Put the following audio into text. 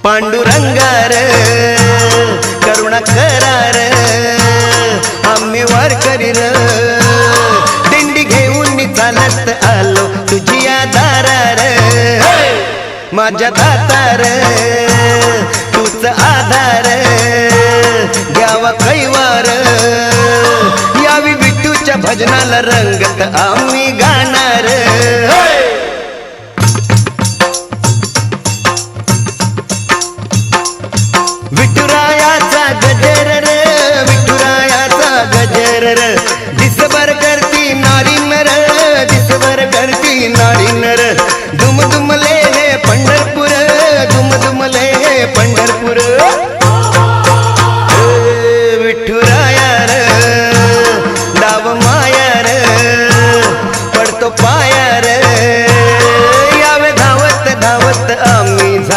पांडुरंगार करुणा करार आम्ही वारकरी र दिंडी घेऊन चालत आलो तुझी दारार माझ्या दातार तूच आधार घ्यावा कैवार यावी विठूच्या भजनाला रंगत आम्ही गाणार